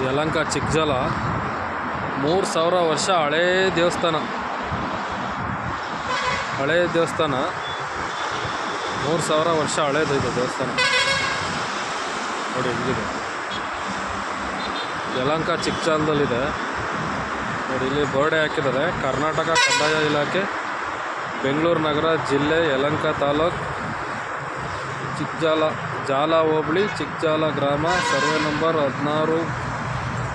ಯಲಹಂಕ ಚಿಕ್ಕಜಾಲ 3000 ವರ್ಷ ಹಳೇ ದೇವಸ್ಥಾನ. 3000 ವರ್ಷ ಹಳೇದು ಇದು ದೇವಸ್ಥಾನ. ನೋಡಿ ಹಿಂಗಿದೆ. ಯಲಹಂಕ ಚಿಕ್ಕಜಾಲದಲ್ಲಿದೆ ನೋಡಿ. ಇಲ್ಲಿ ಬೋರ್ಡೆ ಹಾಕಿದ್ದಾರೆ, ಕರ್ನಾಟಕ ಕಂದಾಯ ಇಲಾಖೆ, ಬೆಂಗಳೂರು ನಗರ ಜಿಲ್ಲೆ, ಯಲಹಂಕ ತಾಲೂಕು, ಚಿಕ್ಕಜಾಲ, ಜಾಲ ಹೋಬಳಿ, ಚಿಕ್ಕಜಾಲ ಗ್ರಾಮ, ಸರ್ವೆ ನಂಬರ್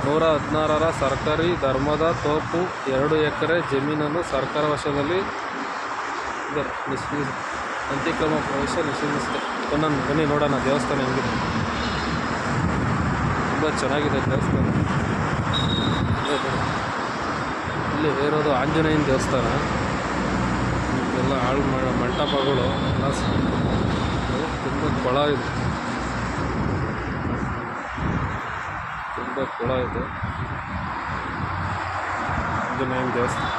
116ರ ಸರ್ಕಾರಿ ಧರ್ಮದ ತೋಪು. 2 ಎಕರೆ ಜಮೀನನ್ನು ಸರ್ಕಾರ ವಶದಲ್ಲಿ ಅಂತಿಕ್ರಮ ಪ್ರವೇಶ ನಿಷೇಧಿಸಿದೆ. ಬನ್ನಿ ನೋಡೋಣ ದೇವಸ್ಥಾನ ಹೆಂಗಿದೆ. ತುಂಬ ಚೆನ್ನಾಗಿದೆ ದೇವಸ್ಥಾನ. ಇಲ್ಲಿ ಇರೋದು ಆಂಜನೇಯನ ದೇವಸ್ಥಾನ. ಎಲ್ಲ ಮಂಟಪಗಳು ಎಲ್ಲ ತುಂಬ ಕೊಳ ಇದೆ.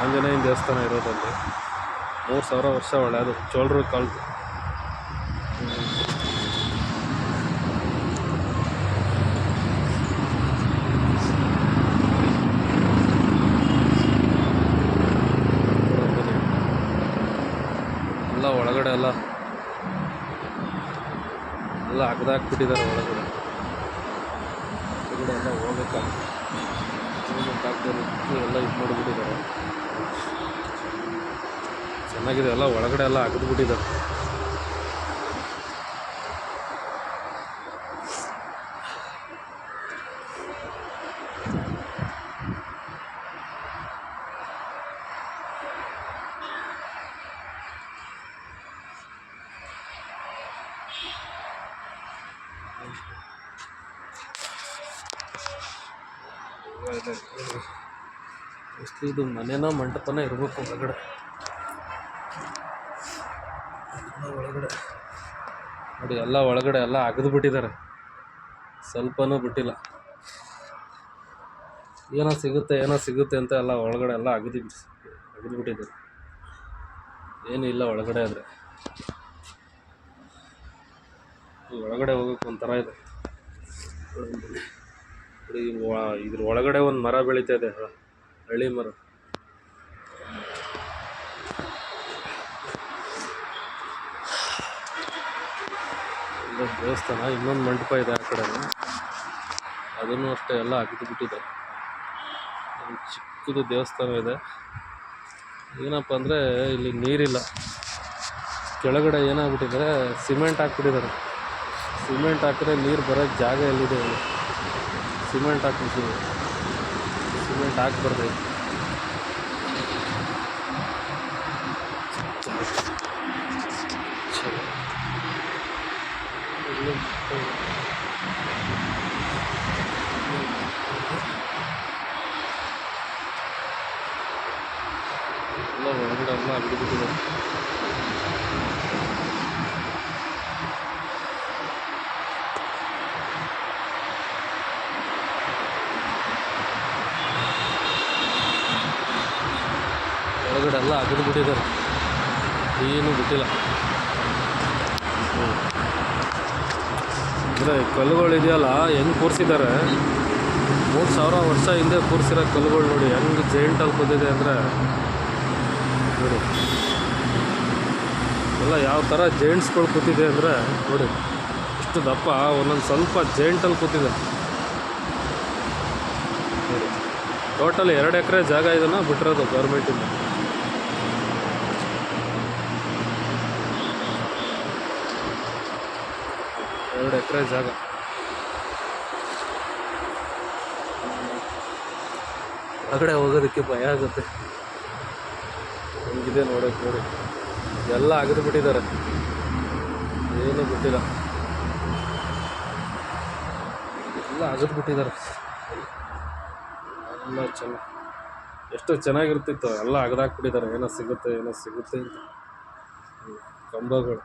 ಆಂಜನೇಯನ ದೇವಸ್ಥಾನ ಇರೋದಲ್ಲಿ 3000 ವರ್ಷ ಒಳ್ಳೆಯದು. ಚೋಳರು ಕಾಲದ್ದು. ಎಲ್ಲ ಒಳಗಡೆ ಎಲ್ಲ ಅಗ್ದಾಕ್ಬಿಟ್ಟಿದ್ದಾರೆ. ಒಳಗಡೆ ಎಲ್ಲ ಹೋಗೋಕ್ಕಾಗ್ತಾರೆ ಎಲ್ಲ ಇದು ಮಾಡಿಬಿಟ್ಟಿದ್ದಾರೆ. ಚೆನ್ನಾಗಿದೆ. ಎಲ್ಲ ಒಳಗಡೆ ಎಲ್ಲ ಅಗದ್ಬಿಟ್ಟಿದ್ದಾರೆ. ಎಷ್ಟು ಇದು ಮನೆನೋ ಮಂಟಪನ ಇರಬೇಕು ಒಳಗಡೆ. ನೋಡಿ ಎಲ್ಲ ಒಳಗಡೆ ಎಲ್ಲ ಅಗದ್ಬಿಟ್ಟಿದ್ದಾರೆ. ಸ್ವಲ್ಪನೂ ಬಿಟ್ಟಿಲ್ಲ. ಏನೋ ಸಿಗುತ್ತೆ ಅಂತ ಎಲ್ಲ ಒಳಗಡೆ ಎಲ್ಲ ಅಗದ್ಬಿಟ್ಟಿದ್ದಾರೆ. ಏನೂ ಇಲ್ಲ ಒಳಗಡೆ. ಆದರೆ ಒಳಗಡೆ ಹೋಗೋಕೆ ಒಂಥರ ಇದೆ. ಇದ್ರ ಒಳಗಡೆ ಒಂದು ಮರ ಬೆಳೀತಾ ಇದೆ, ಹಳ್ಳಿ ಮರ. ದೇವಸ್ಥಾನ. ಇನ್ನೊಂದು ಮಂಟಪ ಇದೆ ಆ ಕಡೆ, ಅದನ್ನು ಅಷ್ಟೇ ಎಲ್ಲ ಅಗದ್ಬಿಟ್ಟಿದೆ. ಚಿಕ್ಕದು ದೇವಸ್ಥಾನ ಇದೆ. ಏನಪ್ಪ ಅಂದರೆ ಇಲ್ಲಿ ನೀರಿಲ್ಲ. ಕೆಳಗಡೆ ಏನಾಗ್ಬಿಟ್ಟಿದ್ದಾರೆ, ಸಿಮೆಂಟ್ ಹಾಕ್ಬಿಟ್ಟಿದ್ದಾರೆ. ಸಿಮೆಂಟ್ ಹಾಕಿದ್ರೆ ನೀರು ಬರೋಕ್ಕೆ ಜಾಗ ಎಲ್ಲಿದೆ? ಸಿಮೆಂಟ್ ಹಾಕ್ಬಿಡ್ತೀವಿ. ಸಿಮೆಂಟ್ ಹಾಕ್ಬಾರ್ದು. ಎಲ್ಲ ಒಳಗಡೆ ಎಲ್ಲ ಅಗದ್ಬಿಟ್ಟಿದೆ. ಒಳಗಡೆ ಎಲ್ಲ ಅಗದ್ಬಿಟ್ಟಿದ್ದಾರೆ. ಏನೂ ಬಿಟ್ಟಿಲ್ಲ. ಅಂದರೆ ಕಲ್ಲುಗಳಿದೆಯಲ್ಲ ಹೆಂಗೆ ಕೂರಿಸಿದ್ದಾರೆ. 3000 ವರ್ಷ ಹಿಂದೆ ಕೂರಿಸಿರೋ ಕಲ್ಲುಗಳು ನೋಡಿ ಹೆಂಗೆ ಜೈಂಟಲ್ಲಿ ಬಂದಿದೆ ಅಂದರೆ ನೋಡಿ. ಎಲ್ಲ ಯಾವ ಥರ ಜೈಂಟ್ಸ್ಗಳು ಕೂತಿದೆ ಅಂದರೆ ನೋಡಿ. ಇಷ್ಟು ದಪ್ಪ ಒಂದೊಂದು ಸ್ವಲ್ಪ ಜೈಂಟಲ್ಲಿ ಕೂತಿದೆ ನೋಡಿ. ಟೋಟಲ್ 2 ಎಕರೆ ಜಾಗ ಇದನ್ನು ಬಿಟ್ಟಿರೋದು ಗೌರ್ಮೆಂಟಿಂದ. 2 ಎಕರೆ ಜಾಗ. ಹೊರಗಡೆ ಹೋಗೋದಕ್ಕೆ ಭಯ ಆಗುತ್ತೆ. ಹೆಂಗಿದೆ ನೋಡೋಕೆ. ನೋಡಿ ಎಲ್ಲ ಅಗದ್ಬಿಟ್ಟಿದ್ದಾರೆ. ಏನೂ ಬಿಟ್ಟಿಲ್ಲ. ಎಲ್ಲ ಅಗದ್ಬಿಟ್ಟಿದ್ದಾರೆ. ಎಲ್ಲ ಎಷ್ಟು ಚೆನ್ನಾಗಿರ್ತಿತ್ತು. ಎಲ್ಲ ಅಗದಾಕ್ಬಿಟ್ಟಿದ್ದಾರೆ. ಏನೋ ಸಿಗುತ್ತೆ ಅಂತ. ಕಂಬಗಳು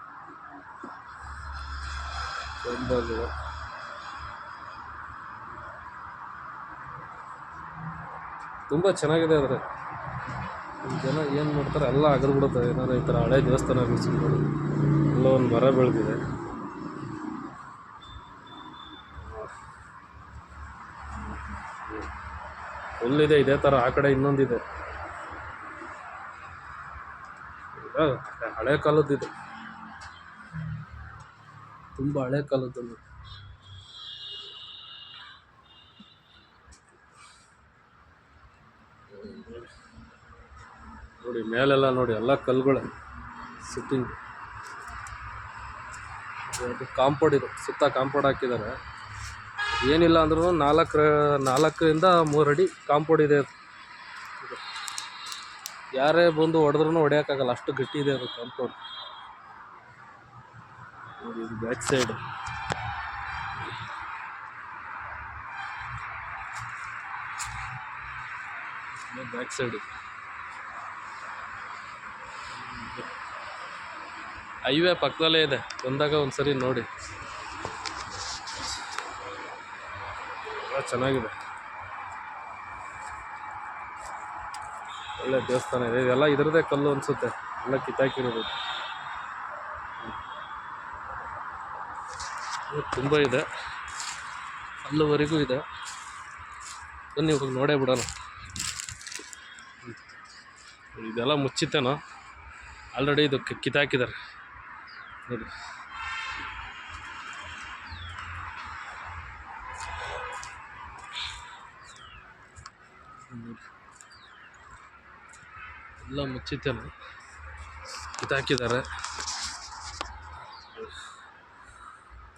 ತುಂಬ ಚೆನ್ನಾಗಿದೆ. ಆದರೆ ಜನ ಏನು ಮಾಡ್ತಾರೆ, ಎಲ್ಲ ಅಗದ್ಬಿಡುತ್ತೆ. ಏನಾದ್ರು ಈ ಥರ ಹಳೆ ದೇವಸ್ಥಾನ ನೋಡಿ. ಎಲ್ಲ ಒಂದು ಮರ ಬೆಳೆದಿದೆ. ಫುಲ್ ಇದೆ. ಇದೇ ಥರ ಆ ಕಡೆ ಇನ್ನೊಂದಿದೆ. ಹಳೆ ಕಾಲದ್ದಿದೆ, ತುಂಬ ಹಳೆ ಕಾಲದ್ದು. ನೋಡಿ ಮೇಲೆಲ್ಲ ನೋಡಿ ಎಲ್ಲ ಕಲ್ಲುಗಳೇ ಸಿಟ್ಟಿಂಗ್. ಅದು ಕಾಂಪೌಂಡ್ ಇದು, ಸುತ್ತ ಕಾಂಪೌಂಡ್ ಹಾಕಿದ್ದಾರೆ. ಏನಿಲ್ಲ ಅಂದ್ರೂ 4ರಿಂದ 3 ಅಡಿ ಕಾಂಪೌಂಡ್ ಇದೆ. ಯಾರೇ ಬಂದು ಹೊಡೆದ್ರೂ ಹೊಡೆಯೋಕ್ಕಾಗಲ್ಲ, ಅಷ್ಟು ಗಟ್ಟಿ ಇದೆ ಅದು ಕಾಂಪೌಂಡ್. ನೋಡಿ ಇದು back side. Back side highway ಪಕ್ಕದಲ್ಲೇ ಇದೆ. ಬಂದಾಗ ಒಂದ್ಸರಿ ನೋಡಿ, ಚೆನ್ನಾಗಿದೆ. ಒಳ್ಳೆ ದೇವಸ್ಥಾನ ಇದೆ. ಇದೆಲ್ಲ ಇದರದೇ ಕಲ್ಲು ಅನಿಸುತ್ತೆ, ಎಲ್ಲ ಕಿತ್ತಾಕಿರೋದು. ತುಂಬ ಇದೆ, ಅಲ್ಲಿವರೆಗೂ ಇದೆ. ಬನ್ನಿ ಹೋಗಿ ನೋಡೇ ಬಿಡೋಣ. ಇದೆಲ್ಲ ಮುಚ್ಚಿತ್ತೇನೋ, ಆಲ್ರೆಡಿ ಇದು ಕಿತ್ತಾಕಿದ್ದಾರೆ ನೋಡಿ. ಎಲ್ಲ ಮುಚ್ಚಿತ್ತೇನೋ, ಕಿತ್ತಾಕಿದ್ದಾರೆ.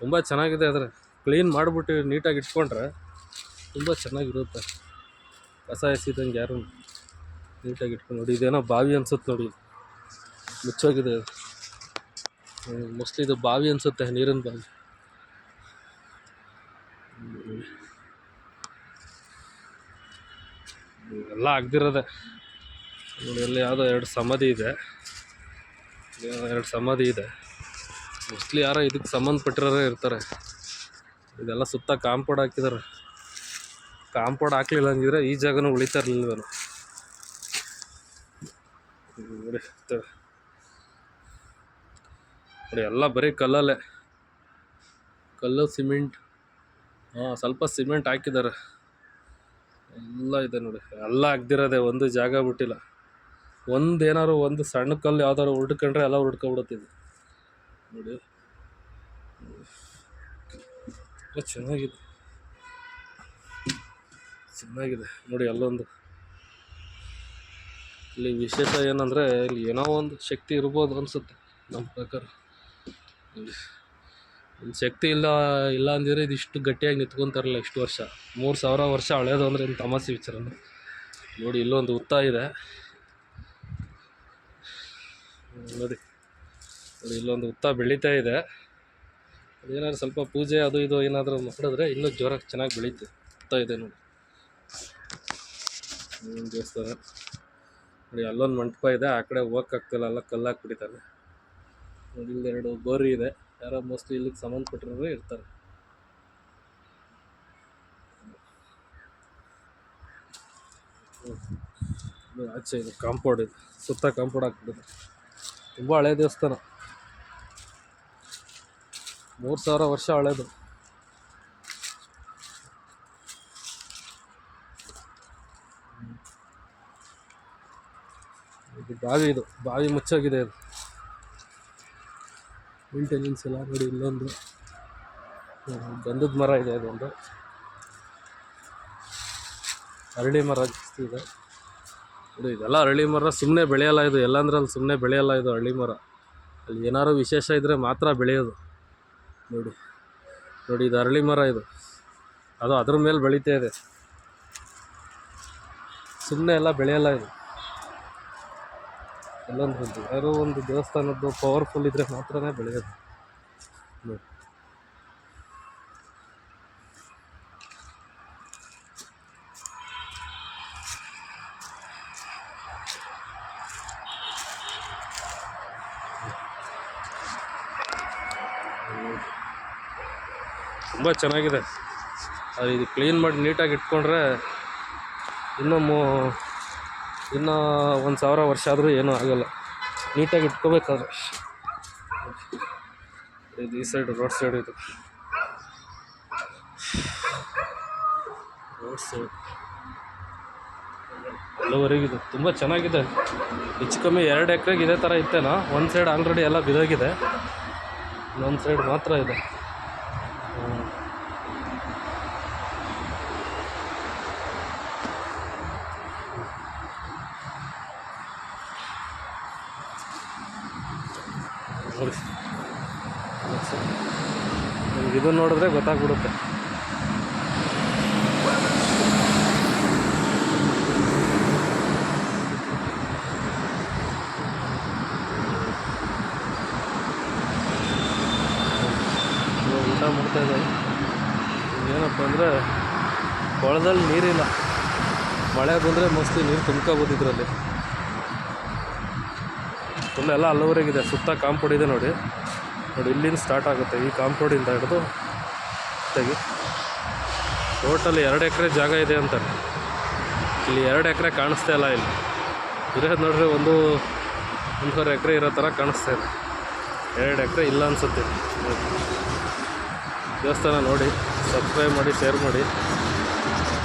ತುಂಬ ಚೆನ್ನಾಗಿದೆ. ಆದರೆ ಕ್ಲೀನ್ ಮಾಡಿಬಿಟ್ಟು ನೀಟಾಗಿ ಇಟ್ಕೊಂಡ್ರೆ ತುಂಬ ಚೆನ್ನಾಗಿರುತ್ತೆ. ಕಸ ಎಸಿದಂಗೆ ಯಾರು ನೀಟಾಗಿ ಇಟ್ಕೊಂಡು. ನೋಡಿ ಇದೇನೋ ಬಾವಿ ಅನ್ಸುತ್ತೆ ನೋಡಿ, ಮುಚ್ಚೋಗಿದೆ. ಮೋಸ್ಟ್ಲಿ ಇದು ಬಾವಿ ಅನಿಸುತ್ತೆ, ನೀರಿನ ಬಾವಿ. ಎಲ್ಲ ಆಗದಿರೋದೆ ನೋಡಿ. ಅಲ್ಲಿ ಯಾವುದೋ 2 ಸಮಾಧಿ ಇದೆ, 2 ಸಮಾಧಿ ಇದೆ. ಮೋಸ್ಟ್ಲಿ ಯಾರೋ ಇದಕ್ಕೆ ಸಂಬಂಧಪಟ್ಟಿರೋರೇ ಇರ್ತಾರೆ. ಇದೆಲ್ಲ ಸುತ್ತ ಕಾಂಪೌಂಡ್ ಹಾಕಿದ್ದಾರೆ. ಕಾಂಪೌಂಡ್ ಹಾಕ್ಲಿಲ್ಲ ಅಂದಿದ್ರೆ ಈ ಜಾಗನೂ ಉಳಿತಾ ಇರಲಿಲ್ವೇನೋ. ನೋಡಿ ನೋಡಿ ಎಲ್ಲ ಬರೀ ಕಲ್ಲಲ್ಲೇ, ಕಲ್ಲು ಸಿಮೆಂಟ್. ಸ್ವಲ್ಪ ಸಿಮೆಂಟ್ ಹಾಕಿದ್ದಾರೆ. ಎಲ್ಲ ಇದೆ ನೋಡಿ, ಎಲ್ಲ ಆಗದಿರೋದೆ, ಒಂದು ಜಾಗ ಬಿಟ್ಟಿಲ್ಲ. ಏನಾದ್ರು ಒಂದು ಸಣ್ಣ ಕಲ್ಲು ಯಾವ್ದಾದ್ರು ಹುಡ್ಕೊಂಡ್ರೆ ಎಲ್ಲ ಹುಡ್ಕೊಬಿಡುತ್ತಿದೆ ನೋಡಿ. ಚೆನ್ನಾಗಿದೆ, ಚೆನ್ನಾಗಿದೆ ನೋಡಿ. ಅಲ್ಲೊಂದು ಇಲ್ಲಿ ವಿಶೇಷ ಏನಂದರೆ, ಇಲ್ಲಿ ಏನೋ ಒಂದು ಶಕ್ತಿ ಇರ್ಬೋದು ಅನಿಸುತ್ತೆ ನಮ್ಮ ಪ್ರಕಾರ. ಒಂದು ಶಕ್ತಿ ಇಲ್ಲ ಅಂದಿದ್ರೆ ಇದಿಷ್ಟು ಗಟ್ಟಿಯಾಗಿ ನಿಂತ್ಕೊತಾರಲ್ಲ ಇಷ್ಟು ವರ್ಷ. 3000 ವರ್ಷ ಹಳೇದು ಅಂದರೆ ಏನು ತಮಾಷೆ ವಿಚಾರ ನೋಡಿ. ಇಲ್ಲೊಂದು ಹುತ್ತ ಇದೆ ನೋಡಿ. ನೋಡಿ ಇಲ್ಲೊಂದು ಹುತ್ತ ಬೆಳೀತಾ ಇದೆ. ಅದೇನಾದ್ರು ಸ್ವಲ್ಪ ಪೂಜೆ ಅದು ಇದು ಏನಾದರೂ ಮಾಡಿದ್ರೆ ಇನ್ನೂ ಜೋರಾಗಿ ಚೆನ್ನಾಗಿ ಬೆಳೀತೆ. ಹುತ್ತ ಇದೆ ನೋಡಿ, ದೇವಸ್ಥಾನ ನೋಡಿ. ಅಲ್ಲೊಂದು ಮಂಟಪ ಇದೆ, ಆ ಕಡೆ ಹೋಗೋಕ್ಕಾಗ್ತಿಲ್ಲ, ಎಲ್ಲ ಕಲ್ಲು ಹಾಕ್ಬಿಟ್ಟಿದ್ದಾರೆ ನೋಡಿ. ಇಲ್ಲಿ 2 ಬೋರಿ ಇದೆ, ಯಾರೋ ಮೋಸ್ಟ್ಲಿ ಇಲ್ಲಿಗೆ ಸಂಬಂಧಪಟ್ಟಿರೋರು ಇರ್ತಾರೆ. ಆಚೆ ಇದು ಕಾಂಪೌಂಡ್ ಇದೆ, ಸುತ್ತ ಕಾಂಪೌಂಡ್ ಹಾಕ್ಬಿಟ್ಟಿದೆ. ತುಂಬ ಹಳೆ ದೇವಸ್ಥಾನ, 3000 ವರ್ಷ ಹಳೇದು. ಇದು ಬಾವಿ ಮುಚ್ಚಾಗಿದೆ. ಇದು ಮೇಂಟೆನೆನ್ಸ್ ಎಲ್ಲ ನೋಡಿ. ಇಲ್ಲೊಂದು ಗಂಧದ ಮರ ಇದೆ, ಅದೊಂದು ಅರಳಿ ಮರ ಇದೆ ನೋಡಿ. ಇದೆಲ್ಲ ಅರಳಿ ಮರ ಸುಮ್ಮನೆ ಬೆಳೆಯಲ್ಲ ಇದು, ಎಲ್ಲಂದ್ರೆ ಅಲ್ಲಿ ಸುಮ್ಮನೆ ಬೆಳೆಯಲ್ಲ ಇದು ಅರಳಿ ಮರ. ಅಲ್ಲಿ ಏನಾದ್ರು ವಿಶೇಷ ಇದ್ದರೆ ಮಾತ್ರ ಬೆಳೆಯೋದು ನೋಡಿ. ನೋಡಿ ಇದು ಅರಳಿ ಮರ, ಇದು ಅದು ಅದ್ರ ಮೇಲೆ ಬೆಳೀತಾ ಇದೆ, ಸುಮ್ಮನೆ ಎಲ್ಲ ಬೆಳೆಯಲ್ಲ ಇದು. ಎಲ್ಲೊಂದು ಯಾರೋ ಒಂದು ದೇವಸ್ಥಾನದ್ದು ಪವರ್ಫುಲ್ ಇದ್ದರೆ ಮಾತ್ರನೇ ಬೆಳೆಯೋದು ನೋಡಿ. ತುಂಬ ಚೆನ್ನಾಗಿದೆ. ಅದು ಇದು ಕ್ಲೀನ್ ಮಾಡಿ ನೀಟಾಗಿ ಇಟ್ಕೊಂಡ್ರೆ ಇನ್ನೂ 1000 ವರ್ಷ ಆದರೂ ಏನೂ ಆಗೋಲ್ಲ, ನೀಟಾಗಿ ಇಟ್ಕೋಬೇಕಾದ್ರೆ. ಇದು ಈ ಸೈಡ್ ರೋಡ್ ಸೈಡ್ ಇದು ಎಲ್ಲವರೆಗಿದೆ, ತುಂಬ ಚೆನ್ನಾಗಿದೆ. ಹೆಚ್ಚು ಕಮ್ಮಿ 2 ಎಕರೆಗೆ ಇದೇ ಥರ ಇತ್ತೇನೋ. ಒಂದು ಸೈಡ್ ಆಲ್ರೆಡಿ ಎಲ್ಲ ಬಿದ್ದೋಗಿದೆ, ಇನ್ನೊಂದು ಸೈಡ್ ಮಾತ್ರ ಇದೆ. ನೋಡಿ, ನಿಮ್ಗೆ ಇದು ನೋಡಿದ್ರೆ ಗೊತ್ತಾಗ್ಬಿಡುತ್ತೆ. ಊಟ ಮಾಡ್ತಾಯಿದ್ದಾರೆ. ಏನಪ್ಪ ಅಂದರೆ ಕೊಳದಲ್ಲಿ ನೀರಿಲ್ಲ, ಮಳೆ ಬಂದರೆ ಮೋಸ್ಟ್ಲಿ ನೀರು ತುಂಬ್ಕೋಬೋದು ಇದರಲ್ಲಿ. ಫುಲ್ ಎಲ್ಲ ಅಲ್ಲವರೆಗಿದೆ. ಸುತ್ತ ಕಾಂಪೌಂಡ್ ಇದೆ ನೋಡಿ. ಇಲ್ಲಿಂದ ಸ್ಟಾರ್ಟ್ ಆಗುತ್ತೆ, ಈ ಕಾಂಪೌಂಡಿಂದ ಹಿಡಿದು ತೆಗಿ. ಟೋಟಲ್ 2 ಎಕರೆ ಜಾಗ ಇದೆ ಅಂತಾರೆ. ಇಲ್ಲಿ 2 ಎಕರೆ ಕಾಣಿಸ್ತಾ ಇಲ್ಲ. ಇಲ್ಲಿ ಇರೋದು ನೋಡ್ರಿ 1.5 ಎಕರೆ ಇರೋ ಥರ ಕಾಣಿಸ್ತಾ ಇದೆ. 2 ಎಕರೆ ಇಲ್ಲ ಅನಿಸುತ್ತೆ. ದೇವಸ್ಥಾನ ನೋಡಿ, ಸಬ್ಸ್ಕ್ರೈಬ್ ಮಾಡಿ, ಶೇರ್ ಮಾಡಿ.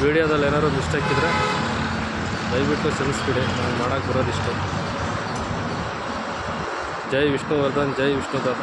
ವಿಡಿಯೋದಲ್ಲಿ ಏನಾದ್ರು ಮಿಸ್ಟೇಕ್ ಇದ್ದರೆ ದಯವಿಟ್ಟು ಕ್ಷಮಿಸ್ಬಿಡಿ, ನಾನು ಮಾಡೋಕ್ಕೆ ಬರೋದಿಷ್ಟು. ಜೈ ವಿಷ್ಣುವರ್ಧನ್, ಜೈ ವಿಷ್ಣುದಾದ.